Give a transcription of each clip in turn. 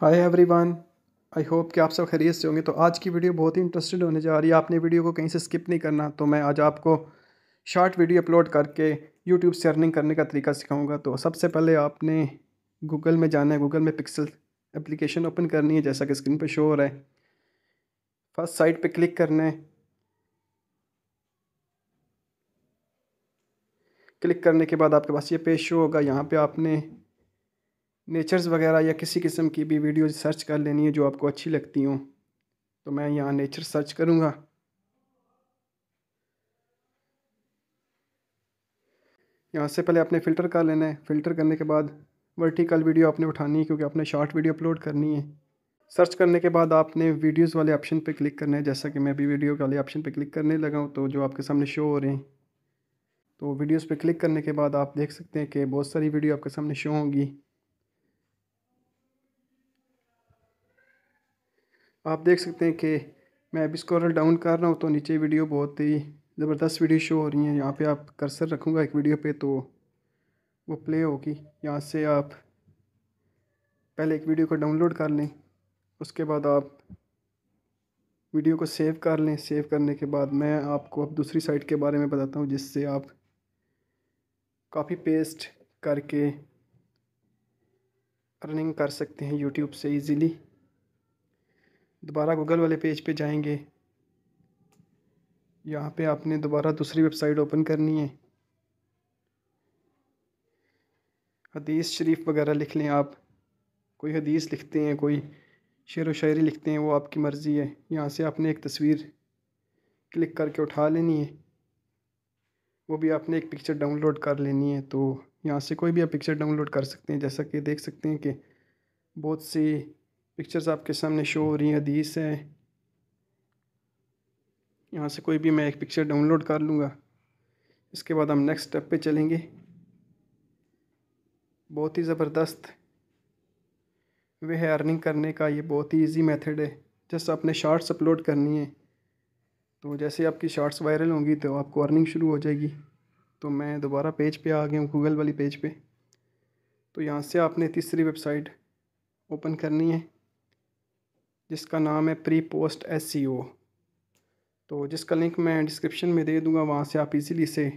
Hi everyone. I hope कि आप सब खैरियत से होंगे। तो आज की वीडियो बहुत ही इंटरेस्टेड होने जा रही है। आपने वीडियो को कहीं से स्किप नहीं करना। तो मैं आज आपको शॉर्ट वीडियो अपलोड करके यूट्यूब से अर्निंग करने का तरीका सिखाऊंगा। तो सबसे पहले आपने गूगल में जाना है। गूगल में पिक्सल एप्लीकेशन ओपन करनी है, जैसा कि स्क्रीन पर शो हो रहा है। फर्स्ट साइट पे क्लिक करना है। क्लिक करने के बाद आपके पास ये पेज शो होगा। यहाँ पे आपने नेचर्स वगैरह या किसी किस्म की भी वीडियो सर्च कर लेनी है जो आपको अच्छी लगती हों। तो मैं यहाँ नेचर सर्च करूँगा। यहाँ से पहले आपने फ़िल्टर कर लेना है। फ़िल्टर करने के बाद वर्टिकल वीडियो आपने उठानी है, क्योंकि आपने शॉर्ट वीडियो अपलोड करनी है। सर्च करने के बाद आपने वीडियोस वाले ऑप्शन पे क्लिक करना है, जैसा कि मैं अभी वीडियो वाले ऑप्शन पे क्लिक करने लगा हूँ, तो जो आपके सामने शो हो रहे हैं। तो वीडियोस पे क्लिक करने के बाद आप देख सकते हैं कि बहुत सारी वीडियो आपके सामने शो होंगी। आप देख सकते हैं कि मैं अभी स्क्रॉल डाउन कर रहा हूँ तो नीचे वीडियो बहुत ही ज़बरदस्त वीडियो शो हो रही हैं। यहाँ पे आप कर्सर रखूँगा एक वीडियो पे तो वो प्ले होगी। यहाँ से आप पहले एक वीडियो को डाउनलोड कर लें, उसके बाद आप वीडियो को सेव कर लें। सेव करने के बाद मैं आपको अब दूसरी साइट के बारे में बताता हूँ, जिससे आप कॉपी पेस्ट करके अर्निंग कर सकते हैं यूट्यूब से इजीली। दोबारा गूगल वाले पेज पे जाएंगे। यहाँ पे आपने दोबारा दूसरी वेबसाइट ओपन करनी है। हदीस शरीफ वगैरह लिख लें आप। कोई हदीस लिखते हैं, कोई शेर व शायरी लिखते हैं, वो आपकी मर्ज़ी है। यहाँ से आपने एक तस्वीर क्लिक करके उठा लेनी है। वो भी आपने एक पिक्चर डाउनलोड कर लेनी है। तो यहाँ से कोई भी आप पिक्चर डाउनलोड कर सकते हैं। जैसा कि देख सकते हैं कि बहुत सी पिक्चर्स आपके सामने शो हो रही हैं। हदीस है। यहाँ से कोई भी मैं एक पिक्चर डाउनलोड कर लूँगा। इसके बाद हम नेक्स्ट स्टेप पे चलेंगे। बहुत ही ज़बरदस्त वे है अर्निंग करने का। ये बहुत ही इजी मेथड है। जस्ट आपने शॉर्ट्स अपलोड करनी है, तो जैसे आपकी शॉर्ट्स वायरल होंगी तो आपको अर्निंग शुरू हो जाएगी। तो मैं दोबारा पेज पे आ गया हूँ, गूगल वाली पेज पे। तो यहाँ से आपने तीसरी वेबसाइट ओपन करनी है, जिसका नाम है प्री पोस्ट SEO। तो जिसका लिंक मैं डिस्क्रिप्शन में दे दूँगा, वहाँ से आप इजीली इसे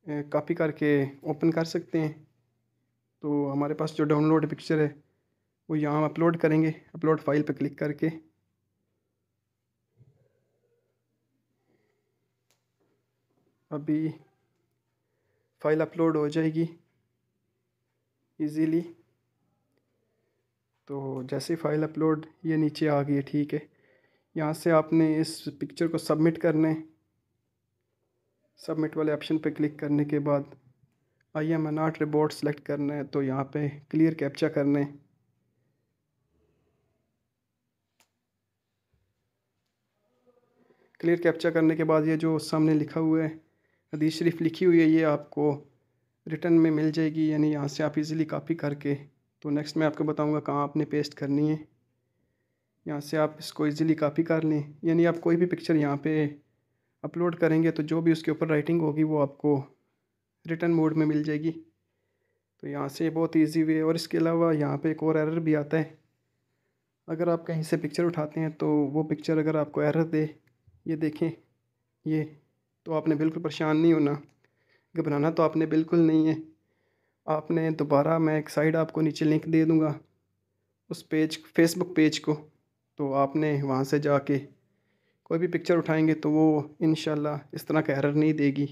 कॉपी करके ओपन कर सकते हैं। तो हमारे पास जो डाउनलोड पिक्चर है वो यहाँ अपलोड करेंगे। अपलोड फाइल पर क्लिक करके अभी फ़ाइल अपलोड हो जाएगी इजीली। तो जैसे फ़ाइल अपलोड ये नीचे आ गई है, ठीक है। यहाँ से आपने इस पिक्चर को सबमिट करना है। सबमिट वाले ऑप्शन पे क्लिक करने के बाद I am not robot select करना है। तो यहाँ पे क्लियर कैप्चा करना है। क्लियर कैप्चा करने के बाद ये जो सामने लिखा हुआ है, हदीस शरीफ लिखी हुई है, ये आपको रिटर्न में मिल जाएगी। यानी यहाँ से आप इजीली कॉपी करके, तो नेक्स्ट मैं आपको बताऊँगा कहाँ आपने पेस्ट करनी है। यहाँ से आप इसको इजीली कॉपी कर लें। यानी आप कोई भी पिक्चर यहाँ पे अपलोड करेंगे तो जो भी उसके ऊपर राइटिंग होगी वो आपको रिटर्न मोड में मिल जाएगी। तो यहाँ से बहुत इजी वे है। और इसके अलावा यहाँ पे एक और एरर भी आता है। अगर आप कहीं से पिक्चर उठाते हैं तो वो पिक्चर अगर आपको एरर दे, ये देखें ये, तो आपने बिल्कुल परेशान नहीं होना, घबराना तो आपने बिल्कुल नहीं है। आपने दोबारा, मैं एक साइड आपको नीचे लिंक दे दूँगा उस पेज, फेसबुक पेज को। तो आपने वहाँ से जाके कोई भी पिक्चर उठाएंगे तो वो इंशाल्लाह इस तरह का एरर नहीं देगी।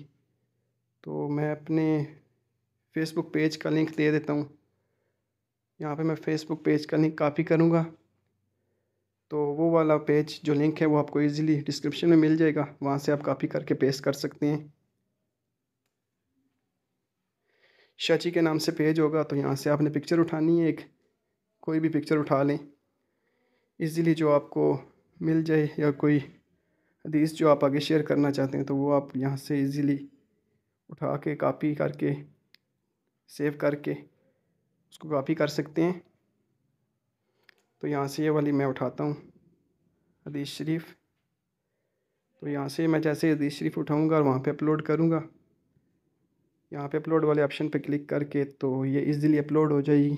तो मैं अपने फेसबुक पेज का लिंक दे देता हूँ। यहाँ पे मैं फेसबुक पेज का लिंक कॉपी करूँगा, तो वो वाला पेज जो लिंक है वो आपको इजीली डिस्क्रिप्शन में मिल जाएगा। वहाँ से आप कॉपी करके पेस्ट कर सकते हैं। शाची के नाम से पेज होगा। तो यहाँ से आपने पिक्चर उठानी है, एक कोई भी पिक्चर उठा लें इजीली जो आपको मिल जाए, या कोई हदीस जो आप आगे शेयर करना चाहते हैं तो वो आप यहाँ से इजीली उठा के कॉपी करके सेव करके उसको कॉपी कर सकते हैं। तो यहाँ से ये वाली मैं उठाता हूँ हदीस शरीफ। तो यहाँ से मैं जैसे हदीस शरीफ उठाऊँगा और वहाँ पे अपलोड करूँगा, यहाँ पे अपलोड वाले ऑप्शन पे क्लिक करके तो ये इजीली अपलोड हो जाएगी।